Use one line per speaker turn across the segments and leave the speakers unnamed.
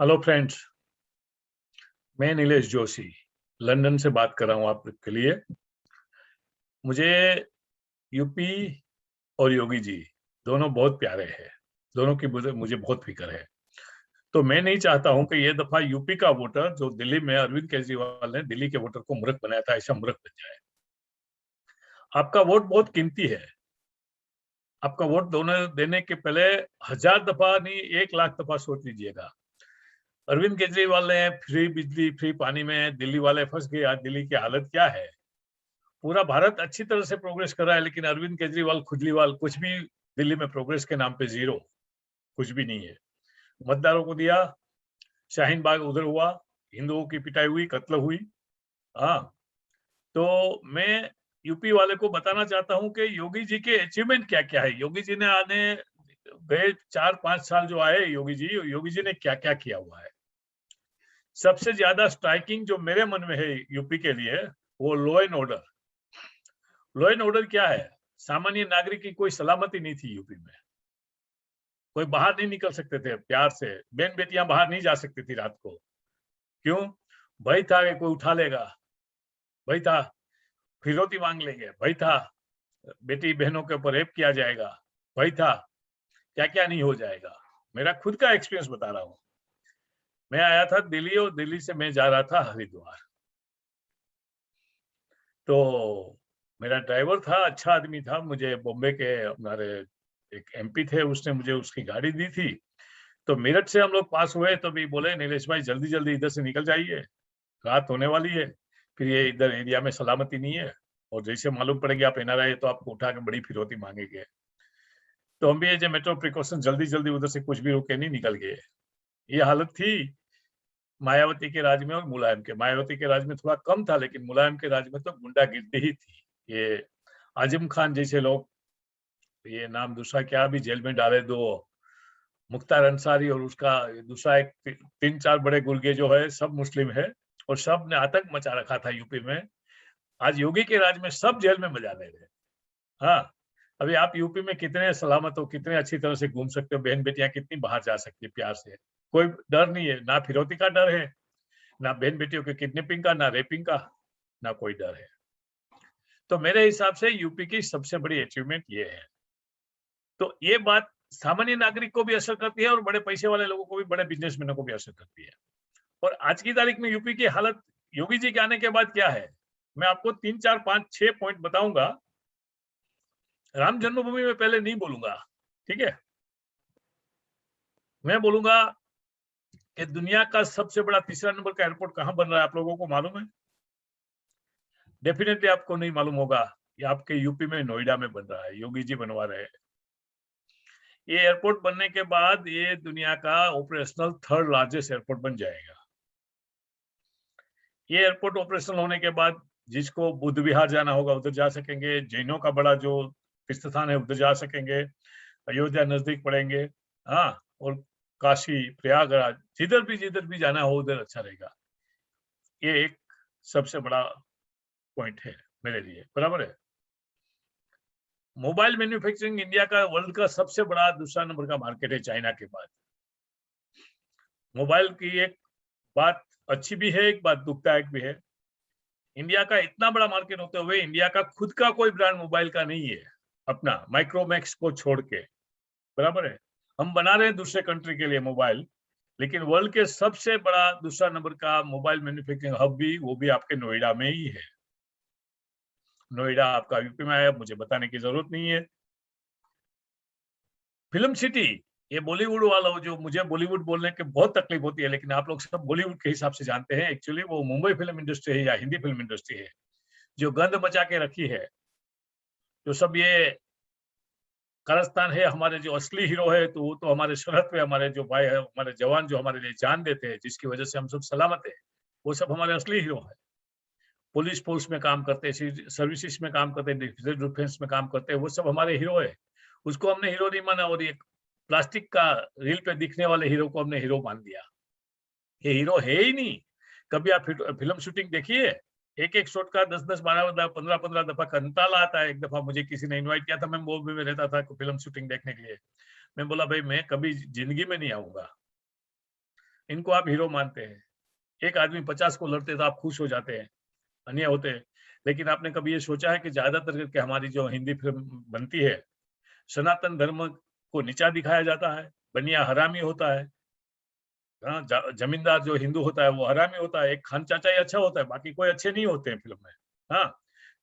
Hello friends, मैं Nilesh Joshi London से बात कर रहा हूँ आपके लिए। मुझे यूपी और योगी जी दोनों बहुत प्यारे हैं। दोनों की मुझे बहुत फिक्र है। तो मैं नहीं चाहता हूं कि ये दफा यूपी का वोटर जो दिल्ली में अरविंद केजरीवाल ने दिल्ली के वोटर को मूर्ख बनाया था, ऐसा मूर्ख बन जाए। आपका वोट बहुत कीमती है। आपका वोट देने के पहले 1000 दफा नहीं, 1 लाख दफा सोच लीजिएगा। अरविंद केजरीवाल ने फ्री बिजली फ्री पानी में दिल्ली वाले फंस गए। आज दिल्ली की हालत क्या है? पूरा भारत अच्छी तरह से प्रोग्रेस कर रहा है, लेकिन अरविंद केजरीवाल खुजलीवाल कुछ भी, दिल्ली में प्रोग्रेस के नाम पे जीरो, कुछ भी नहीं है। मतदारों को दिया, शाहीन बाग उधर हुआ, हिंदुओं की पिटाई हुई, कत्ल हुई। हाँ, तो मैं यूपी वाले को बताना चाहता हूं कि योगी जी के अचीवमेंट क्या क्या है। योगी जी ने आने गए 4-5 साल जो आए, योगी जी ने क्या क्या किया हुआ है। सबसे ज्यादा स्ट्राइकिंग जो मेरे मन में है यूपी के लिए, वो law and order. Law and order क्या है? सामान्य नागरिक की कोई सलामती नहीं थी यूपी में। कोई बाहर नहीं निकल सकते थे प्यार से, बहन बेटियां बाहर नहीं जा सकती थी रात को। क्यों? भय था कि कोई उठा लेगा, भय था फिरौती मांग लेंगे, भय था बेटी बहनों के ऊपर रेप किया जाएगा, भय था क्या क्या नहीं हो जाएगा। मेरा खुद का एक्सपीरियंस बता रहा हूँ। मैं आया था दिल्ली और दिल्ली से मैं जा रहा था हरिद्वार। तो मेरा ड्राइवर था, अच्छा आदमी था। मुझे बॉम्बे के हमारे एक एमपी थे, उसने मुझे उसकी गाड़ी दी थी। तो मेरठ से हम लोग पास हुए तो भी बोले, नीलेश भाई जल्दी जल्दी इधर से निकल जाइए, रात होने वाली है, फिर ये इधर एरिया में सलामती नहीं है, और जैसे मालूम पड़ेगी आप एनआरआई है तो आपको उठा के बड़ी फिरौती मांगेंगे। तो हम भी ये जो मेट्रो प्रिकॉशन जल्दी जल्दी उधर से कुछ भी रुके नहीं, निकल गए। ये हालत थी मायावती के राज में और मुलायम के। मायावती के राज में थोड़ा कम था, लेकिन मुलायम के राज में तो गुंडागिर्दी ही थी। ये आजम खान जैसे लोग, ये नाम दूसरा क्या भी जेल में डाले, दो मुख्तार अंसारी और उसका दूसरा एक 3-4 बड़े गुर्गे जो है, सब मुस्लिम है और सब ने आतंक मचा रखा था यूपी में। आज योगी के राज में सब जेल में मजा ले रहे। हाँ, अभी आप यूपी में कितने सलामत हो, कितने अच्छी तरह से घूम सकते हो, बहन बेटियां कितनी बाहर जा सकती है प्यार से। कोई डर नहीं है, ना फिरौती का डर है, ना बहन बेटियों के किडनैपिंग का, ना रेपिंग का, ना कोई डर है। तो मेरे हिसाब से यूपी की सबसे बड़ी अचीवमेंट ये है। तो ये बात सामान्य नागरिक को भी असर करती है और बड़े पैसे वाले लोगों को भी, बड़े बिजनेसमैनों को भी असर करती है। और आज की तारीख में यूपी की हालत योगी जी के आने के बाद क्या है, मैं आपको 3-4-5-6 पॉइंट बताऊंगा। राम जन्मभूमि में पहले नहीं बोलूंगा, ठीक है? मैं बोलूंगा कि दुनिया का सबसे बड़ा तीसरा नंबर का एयरपोर्ट कहां बन रहा है, आप लोगों को मालूम है? डेफिनेटली आपको नहीं मालूम होगा। ये आपके यूपी में नोएडा में बन रहा है, योगी जी बनवा रहे हैं। ये एयरपोर्ट बनने के बाद ये दुनिया का ऑपरेशनल 3rd लार्जेस्ट एयरपोर्ट बन जाएगा। ये एयरपोर्ट ऑपरेशनल होने के बाद जिसको बुद्ध विहार जाना होगा उधर जा सकेंगे, जैनों का बड़ा जो तीर्थ स्थान है उधर जा सकेंगे, अयोध्या नजदीक पड़ेंगे। हाँ, और काशी प्रयागराज, जिधर भी जाना हो उधर अच्छा रहेगा। ये एक सबसे बड़ा पॉइंट है मेरे लिए, बराबर है। मोबाइल मैन्युफैक्चरिंग इंडिया का वर्ल्ड का सबसे बड़ा दूसरा नंबर का मार्केट है चाइना के बाद। मोबाइल की एक बात अच्छी भी है, एक बात दुखदायक भी है। इंडिया का इतना बड़ा मार्केट होते हुए इंडिया का खुद का कोई ब्रांड मोबाइल का नहीं है, अपना माइक्रोमैक्स को छोड़ के, बराबर है। हम बना रहे हैं दूसरे कंट्री के लिए मोबाइल, लेकिन वर्ल्ड के सबसे बड़ा दूसरा नंबर का मोबाइल मैन्युफैक्चरिंग हब भी, वो भी आपके नोएडा में ही है। नोएडा आपका यूपी में है, मुझे बताने की जरूरत नहीं है। फिल्म सिटी, ये बॉलीवुड वाला जो, मुझे बॉलीवुड बोलने के बहुत तकलीफ होती है, लेकिन आप लोग सब बॉलीवुड के हिसाब से जानते हैं, एक्चुअली वो मुंबई फिल्म इंडस्ट्री है या हिंदी फिल्म इंडस्ट्री है जो गंद मचा के रखी है। जो सब ये कारस्तान है, हमारे जो असली हीरो है तो वो तो हमारे सरहद पे हमारे जो भाई है, हमारे जवान जो हमारे लिए जान देते हैं, जिसकी वजह से हम सब सलामत है, वो सब हमारे असली हीरो है। पुलिस फोर्स में काम करते हैं, सर्विसेज में काम करते हैं, डिफेंस में काम करते हैं, वो सब हमारे हीरो है। उसको हमने हीरो नहीं माना, और ये प्लास्टिक का रील पे दिखने वाले हीरो को हमने हीरो मान दिया। ये हीरो है ही नहीं। कभी आप फिल्म शूटिंग देखिए, एक एक शॉट का 10-10, 12, 15-15 दफा कंटाला आता है। एक दफा मुझे किसी ने इनवाइट किया था, मैं बॉम्बे में रहता था, फिल्म शूटिंग देखने के लिए। मैं बोला भाई मैं कभी जिंदगी में नहीं आऊंगा, इनको आप हीरो मानते हैं। एक आदमी 50 को लड़ते तो आप खुश हो जाते हैं, अन्य होते हैं। लेकिन आपने कभी ये सोचा है कि ज्यादातर करके हमारी जो हिंदी फिल्म बनती है, सनातन धर्म को नीचा दिखाया जाता है, बनिया हरामी होता है, हाँ, जमींदार जो हिंदू होता है वो हरामी होता है, एक खान चाचा ही अच्छा होता है, बाकी कोई अच्छे नहीं होते हैं फिल्म में। हाँ,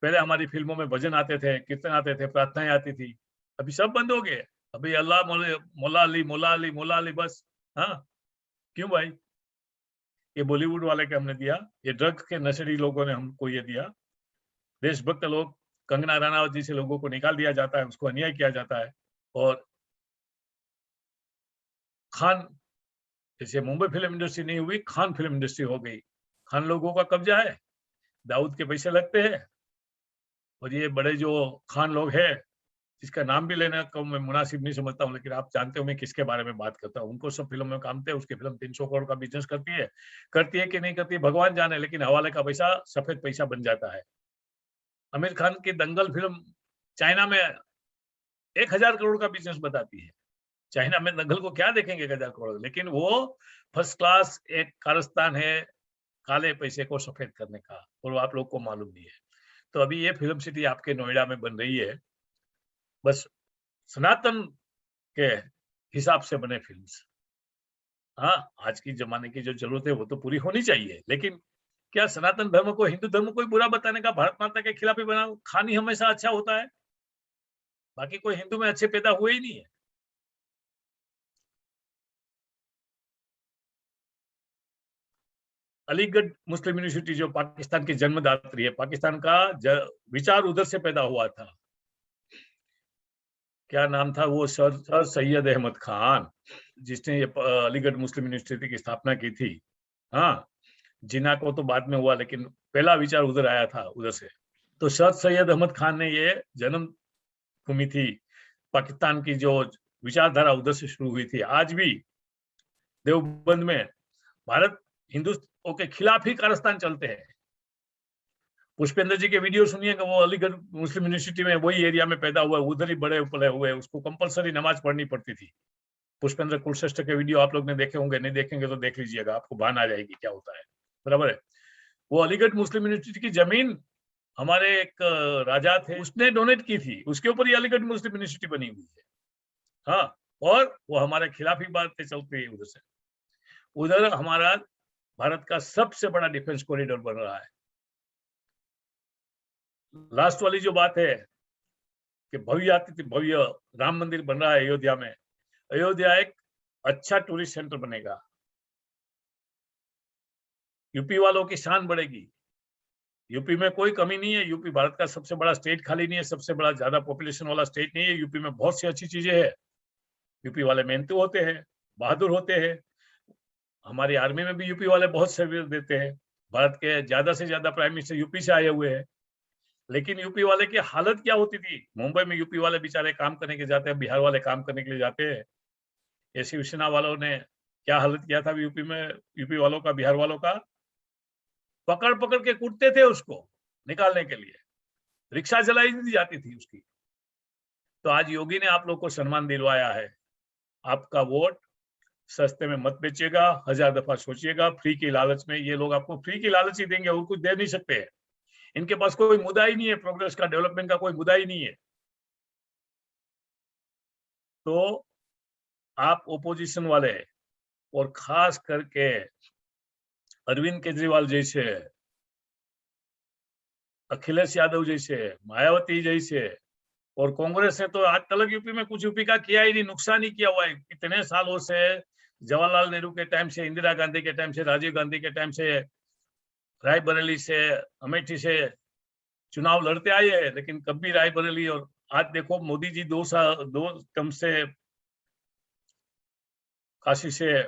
पहले हमारी फिल्मों में भजन आते थे, कीर्तन आते थे, प्रार्थनाएं आती थी, अभी सब बंद हो गए। अभी अल्लाह मौला अली मौला अली मौला अली बस। हाँ, क्यों भाई? ये बॉलीवुड वाले के हमने दिया, ये ड्रग के नशेड़ी लोगों ने हमको ये दिया। देशभक्त लोग, कंगना रनावत जी से लोगों को निकाल दिया जाता है, उसको अन्याय किया जाता है। और खान, जैसे मुंबई फिल्म इंडस्ट्री नहीं हुई, खान फिल्म इंडस्ट्री हो गई। खान लोगों का कब्जा है, दाऊद के पैसे लगते हैं। और ये बड़े जो खान लोग हैं, जिसका नाम भी लेना को मैं मुनासिब नहीं समझता हूँ, लेकिन आप जानते हो मैं किसके बारे में बात करता हूँ। उनको सब फिल्म में काम थे, उसकी फिल्म 300 करोड़ का बिजनेस करती है कि नहीं करती है भगवान जाने, लेकिन हवाले का पैसा सफेद पैसा बन जाता है। आमिर खान की दंगल फिल्म चाइना में 1000 करोड़ का बिजनेस बताती है। चाइना में दंगल को क्या देखेंगे 1000 करोड़, लेकिन वो फर्स्ट क्लास एक कारस्तान है काले पैसे को सफेद करने का, और आप लोग को मालूम नहीं है। तो अभी ये फिल्म सिटी आपके नोएडा में बन रही है, बस सनातन के हिसाब से बने फिल्म्स। हाँ, आज की जमाने की जो जरूरत है वो तो पूरी होनी चाहिए, लेकिन क्या सनातन धर्म को, हिंदू धर्म को बुरा बताने का, भारत माता के खिलाफ ही बना? खान ही हमेशा अच्छा होता है, बाकी कोई हिंदू में अच्छे पैदा हुए ही नहीं है। अलीगढ़ मुस्लिम यूनिवर्सिटी जो पाकिस्तान की जन्मदात्री है, पाकिस्तान का विचार उधर से पैदा हुआ था। क्या नाम था वो, सर सैयद अहमद खान, जिसने ये अलीगढ़ मुस्लिम यूनिवर्सिटी की स्थापना की थी। हाँ, जिना को तो बाद में हुआ, लेकिन पहला विचार उधर आया था, उधर से। तो सर सैयद अहमद खान ने ये जन्म भूमि थी पाकिस्तान की, जो विचारधारा उधर से शुरू हुई थी। आज भी देवबंद में भारत हिंदुओं के खिलाफ ही कारस्तान चलते हैं। पुष्पेंद्र जी के वीडियो सुनिएगा, वो अलीगढ़ मुस्लिम यूनिवर्सिटी में वही एरिया में पैदा हुआ, उधर ही बड़े पले हुए, उसको कंपलसरी नमाज पढ़नी पड़ती थी। पुष्पेंद्र कुलश्रेष्ठ के वीडियो आप लोग ने देखे होंगे, नहीं देखेंगे तो देख लीजिएगा, आपको भान आ जाएगी क्या होता है। बराबर है। वो अलीगढ़ मुस्लिम यूनिवर्सिटी की जमीन हमारे एक राजा थे, उसने डोनेट की थी, उसके ऊपर ही अलीगढ़ मुस्लिम यूनिवर्सिटी बनी हुई है। हाँ, और वो हमारे खिलाफ ही बातें चलती है उधर से। उधर हमारा भारत का सबसे बड़ा डिफेंस कॉरिडोर बन रहा है। लास्ट वाली जो बात है कि भव्य राम मंदिर बन रहा है अयोध्या में। अयोध्या एक अच्छा टूरिस्ट सेंटर बनेगा, यूपी वालों की शान बढ़ेगी। यूपी में कोई कमी नहीं है, यूपी भारत का सबसे बड़ा स्टेट खाली नहीं है, सबसे बड़ा ज्यादा पॉपुलेशन वाला स्टेट नहीं है। यूपी में बहुत सी अच्छी चीजें हैं। यूपी वाले मेहनती होते हैं, बहादुर होते हैं। हमारी आर्मी में भी यूपी वाले बहुत सर्विस देते हैं। भारत के ज्यादा से ज्यादा प्राइम मिनिस्टर यूपी से आए हुए हैं। लेकिन यूपी वाले की हालत क्या होती थी, मुंबई में यूपी वाले बेचारे काम करने के जाते हैं, बिहार वाले काम करने के लिए जाते हैं। ये शिवसेना वालों ने क्या हालत किया था यूपी में, यूपी वालों का, बिहार वालों का, पकड़ पकड़ के कूटते थे उसको निकालने के लिए, रिक्शा जलाई दी जाती थी उसकी। तो आज योगी ने आप लोग को सम्मान दिलवाया है। आपका वोट सस्ते में मत बेचिएगा, 1000 दफा सोचिएगा। फ्री की लालच में ये लोग आपको फ्री की लालच ही देंगे और कुछ दे नहीं सकते हैं। इनके पास कोई मुद्दा ही नहीं है, प्रोग्रेस का, डेवलपमेंट का कोई मुद्दा ही नहीं है। तो आप ओपोजिशन वाले, और खास करके अरविंद केजरीवाल जैसे, अखिलेश यादव जैसे, मायावती जैसे, और कांग्रेस ने तो आज तक यूपी में कुछ यूपी का किया ही नहीं, नुकसान ही किया हुआ है। कितने सालों से, जवाहरलाल नेहरू के टाइम से, इंदिरा गांधी के टाइम से, राजीव गांधी के टाइम से, रायबरेली से, अमेठी से चुनाव लड़ते आए हैं, लेकिन कभी रायबरेली, और आज देखो मोदी जी 2 टर्म से काशी से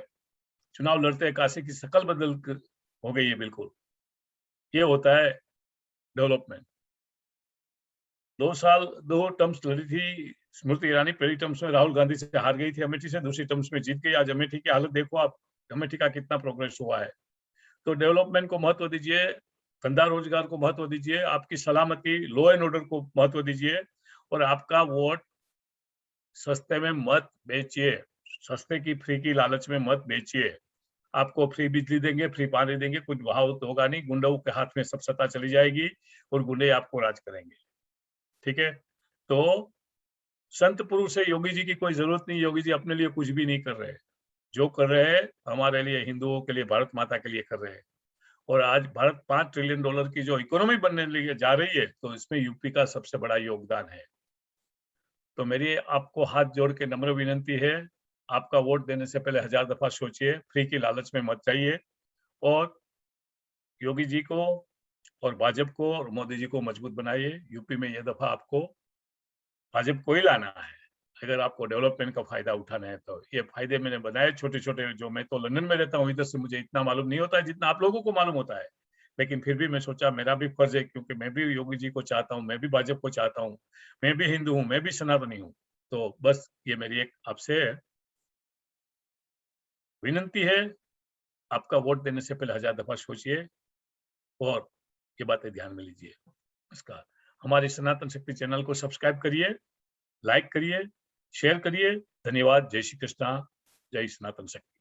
चुनाव लड़ते हैं, काशी की शक्ल बदल हो गई है बिल्कुल। ये होता है डेवलपमेंट। 2 टर्म्स लड़ी थी स्मृति ईरानी, पहली टर्म्स में राहुल गांधी से हार गई थी अमेठी से, दूसरी टर्म्स में जीत गई। आज अमेठी की हालत देखो आप, अमेठी का कितना प्रोग्रेस हुआ है। तो डेवलपमेंट को महत्व दीजिए, धंधा रोजगार को महत्व दीजिए, आपकी सलामती, लॉ एंड ऑर्डर को महत्व दीजिए, और आपका वोट सस्ते में मत बेचिए, सस्ते की फ्री की लालच में मत बेचिए। आपको फ्री बिजली देंगे, फ्री पानी देंगे, कुछ भाव तो होगा नहीं, गुंडों के हाथ में सब सत्ता चली जाएगी और गुंडे आपको राज करेंगे। ठीक है, तो संत पुरुष है योगी जी की कोई जरूरत नहीं, योगी जी अपने लिए कुछ भी नहीं कर रहे, जो कर रहे हैं हमारे लिए, हिंदुओं के लिए, भारत माता के लिए कर रहे हैं। और आज भारत $5 ट्रिलियन की जो इकोनॉमी बनने लिए जा रही है, तो इसमें यूपी का सबसे बड़ा योगदान है। तो मेरी आपको हाथ जोड़ के नम्र विनंती है, आपका वोट देने से पहले 1000 दफा सोचिए, फ्री की लालच में मत जाइए और योगी जी को और भाजपा को और मोदी जी को मजबूत बनाइए। यूपी में ये दफा आपको भाजपा को ही लाना है, अगर आपको डेवलपमेंट का फायदा उठाना है तो। ये फायदे मैंने बनाए छोटे-छोटे, जो मैं तो लंदन में रहता हूँ, इधर से मुझे इतना मालूम नहीं होता है जितना आप लोगों को मालूम होता है। लेकिन फिर भी मैं सोचा मेरा भी फर्ज है, क्योंकि मैं भी योगी जी को चाहता हूँ, मैं भी भाजपा को चाहता हूँ, मैं भी हिंदू हूँ, मैं भी सनातनी हूँ। तो बस ये मेरी एक आपसे विनंती है, आपका वोट देने से पहले 1000 दफा सोचिए और ये बातें ध्यान में लीजिए। नमस्कार। हमारे सनातन शक्ति चैनल को सब्सक्राइब करिए, लाइक करिए, शेयर करिए। धन्यवाद। जय श्री कृष्णा, जय सनातन शक्ति।